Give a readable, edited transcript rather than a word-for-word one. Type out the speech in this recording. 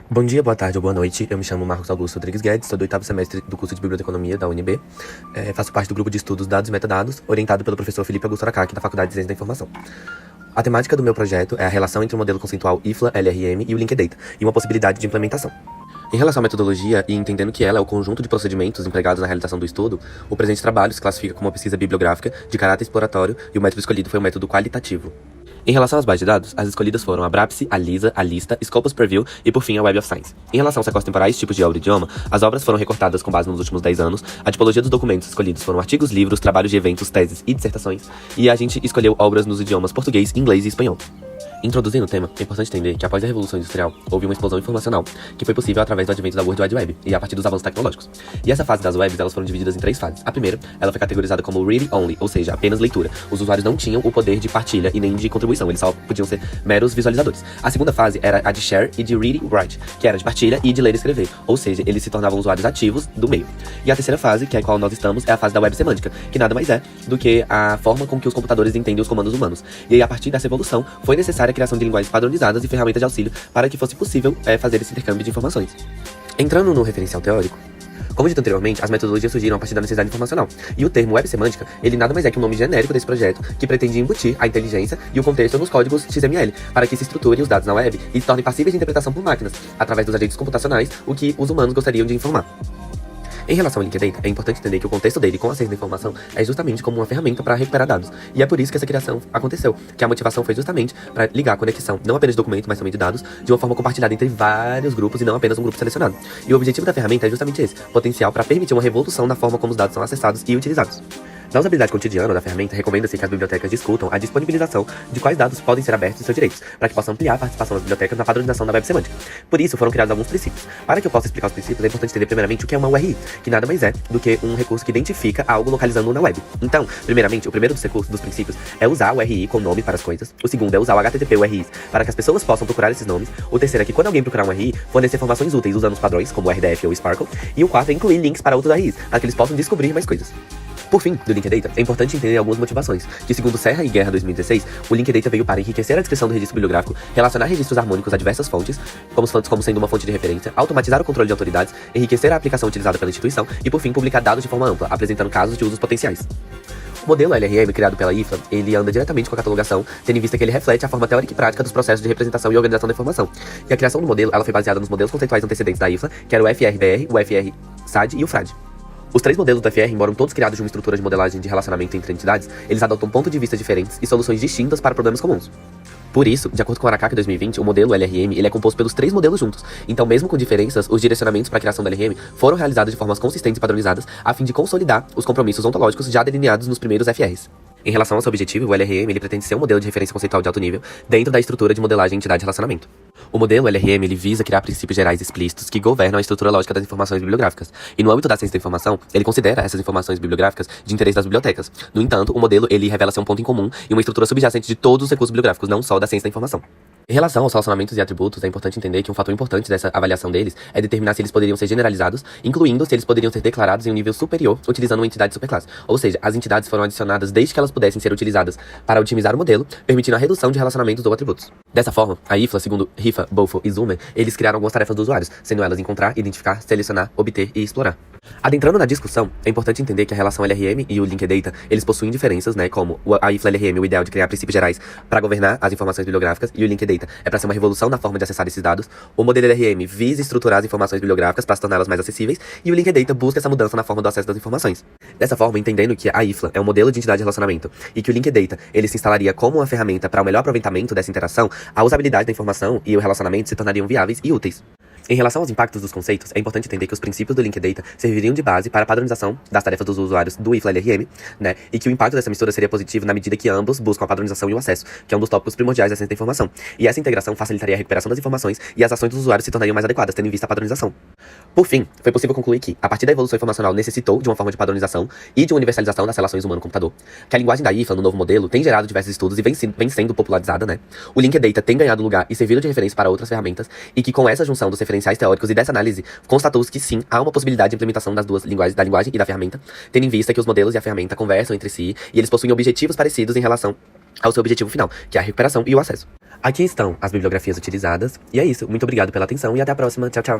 Bom dia, boa tarde ou boa noite. Eu me chamo Marcos Augusto Rodrigues Guedes, sou do 8º semestre do curso de Biblioteconomia da UNB. Faço parte do grupo de estudos Dados e Metadados, orientado pelo professor Felipe Augusto Aracaki, da Faculdade de Ciência da Informação. A temática do meu projeto é a relação entre o modelo conceitual IFLA-LRM e o Linkdata, e uma possibilidade de implementação. Em relação à metodologia, e entendendo que ela é o conjunto de procedimentos empregados na realização do estudo, o presente trabalho se classifica como uma pesquisa bibliográfica de caráter exploratório e o método escolhido foi um método qualitativo. Em relação às bases de dados, as escolhidas foram a Brapse, a Lisa, a Lista, Scopus Preview e, por fim, a Web of Science. Em relação aos recortes temporais, tipos de obra e idioma, as obras foram recortadas com base nos últimos 10 anos, a tipologia dos documentos escolhidos foram artigos, livros, trabalhos de eventos, teses e dissertações, e a gente escolheu obras nos idiomas português, inglês e espanhol. Introduzindo o tema, é importante entender que após a Revolução Industrial, houve uma explosão informacional, que foi possível através do advento da World Wide Web e a partir dos avanços tecnológicos. E essa fase das webs, elas foram divididas em 3 fases. A primeira, ela foi categorizada como read only, ou seja, apenas leitura. Os usuários não tinham o poder de partilha e nem de contribuição, eles só podiam ser meros visualizadores. A segunda fase era a de share e de read write, que era de partilha e de ler e escrever, ou seja, eles se tornavam usuários ativos do meio. E a terceira fase, que é a qual nós estamos, é a fase da web semântica, que nada mais é do que a forma com que os computadores entendem os comandos humanos. E aí, a partir dessa evolução, foi necessária a criação de linguagens padronizadas e ferramentas de auxílio para que fosse possível fazer esse intercâmbio de informações. Entrando no referencial teórico, como dito anteriormente, as metodologias surgiram a partir da necessidade informacional. E o termo web semântica, ele nada mais é que um nome genérico desse projeto que pretende embutir a inteligência e o contexto nos códigos XML, para que se estruture os dados na web e se tornem passíveis de interpretação por máquinas, através dos agentes computacionais, o que os humanos gostariam de informar. Em relação ao Linkdata, é importante entender que o contexto dele com a ciência da informação é justamente como uma ferramenta para recuperar dados. E é por isso que essa criação aconteceu, que a motivação foi justamente para ligar a conexão, não apenas de documentos, mas também de dados, de uma forma compartilhada entre vários grupos e não apenas um grupo selecionado. E o objetivo da ferramenta é justamente esse, potencial para permitir uma revolução na forma como os dados são acessados e utilizados. Na usabilidade cotidiana da ferramenta, recomenda-se que as bibliotecas discutam a disponibilização de quais dados podem ser abertos e seus direitos, para que possam ampliar a participação das bibliotecas na padronização da web semântica. Por isso, foram criados alguns princípios. Para que eu possa explicar os princípios, é importante entender primeiramente o que é uma URI, que nada mais é do que um recurso que identifica algo localizando na web. Então, primeiramente, o primeiro dos recursos, dos princípios, é usar o URI com nome para as coisas. O segundo é usar o HTTP URIs, para que as pessoas possam procurar esses nomes. O terceiro é que quando alguém procurar um URI, fornecer informações úteis usando os padrões, como o RDF ou o Sparkle. E o quarto é incluir links para outros URIs, para que eles possam descobrir mais coisas. Por fim, do Linkdata, é importante entender algumas motivações, que segundo Serra e Guerra 2016, o Linkdata veio para enriquecer a descrição do registro bibliográfico, relacionar registros harmônicos a diversas fontes, como sendo uma fonte de referência, automatizar o controle de autoridades, enriquecer a aplicação utilizada pela instituição e, por fim, publicar dados de forma ampla, apresentando casos de usos potenciais. O modelo LRM, criado pela IFLA, ele anda diretamente com a catalogação, tendo em vista que ele reflete a forma teórica e prática dos processos de representação e organização da informação. E a criação do modelo, ela foi baseada nos modelos conceituais antecedentes da IFLA, que era o FRBR, o FR-SAD e o FRAD. Os 3 modelos do FR, embora todos criados de uma estrutura de modelagem de relacionamento entre entidades, eles adotam pontos de vista diferentes e soluções distintas para problemas comuns. Por isso, de acordo com o Aracaki 2020, o modelo LRM ele é composto pelos 3 modelos juntos. Então, mesmo com diferenças, os direcionamentos para a criação do LRM foram realizados de formas consistentes e padronizadas, a fim de consolidar os compromissos ontológicos já delineados nos primeiros FRs. Em relação ao seu objetivo, o LRM ele pretende ser um modelo de referência conceitual de alto nível dentro da estrutura de modelagem entidade-relacionamento. O modelo LRM ele visa criar princípios gerais explícitos que governam a estrutura lógica das informações bibliográficas. E no âmbito da ciência da informação, ele considera essas informações bibliográficas de interesse das bibliotecas. No entanto, o modelo ele revela ser um ponto em comum e uma estrutura subjacente de todos os recursos bibliográficos, não só da ciência da informação. Em relação aos relacionamentos e atributos, é importante entender que um fator importante dessa avaliação deles é determinar se eles poderiam ser generalizados, incluindo se eles poderiam ser declarados em um nível superior utilizando uma entidade superclasse. Ou seja, as entidades foram adicionadas desde que elas pudessem ser utilizadas para otimizar o modelo, permitindo a redução de relacionamentos ou atributos. Dessa forma, a IFLA, segundo Rifa, Bolfo e Zumer, eles criaram algumas tarefas dos usuários, sendo elas encontrar, identificar, selecionar, obter e explorar. Adentrando na discussão, é importante entender que a relação LRM e o Linkdata, eles possuem diferenças, como a IFLA LRM, o ideal de criar princípios gerais para governar as informações bibliográficas, e o Linkdata é para ser uma revolução na forma de acessar esses dados. O modelo LRM visa estruturar as informações bibliográficas para se torná-las mais acessíveis, e o Linkdata busca essa mudança na forma do acesso das informações. Dessa forma, entendendo que a IFLA é um modelo de entidade de relacionamento, e que o Linkdata, ele se instalaria como uma ferramenta para o melhor aproveitamento dessa interação, a usabilidade da informação e o relacionamento se tornariam viáveis e úteis. Em relação aos impactos dos conceitos, é importante entender que os princípios do Linkdata serviriam de base para a padronização das tarefas dos usuários do IFLA-LRM, e que o impacto dessa mistura seria positivo na medida que ambos buscam a padronização e o acesso, que é um dos tópicos primordiais da ciência da informação. E essa integração facilitaria a recuperação das informações e as ações dos usuários se tornariam mais adequadas, tendo em vista a padronização. Por fim, foi possível concluir que, a partir da evolução informacional, necessitou de uma forma de padronização e de uma universalização das relações humano-computador, que a linguagem da IFLA, no novo modelo, tem gerado diversos estudos e vem sendo popularizada, O Linkdata tem ganhado lugar e servido de referência para outras ferramentas, e que com essa junção dos referenciais teóricos e dessa análise, constatou-se que sim, há uma possibilidade de implementação das duas linguagens, da linguagem e da ferramenta, tendo em vista que os modelos e a ferramenta conversam entre si, e eles possuem objetivos parecidos em relação ao seu objetivo final, que é a recuperação e o acesso. Aqui estão as bibliografias utilizadas. E é isso. Muito obrigado pela atenção e até a próxima. Tchau, tchau.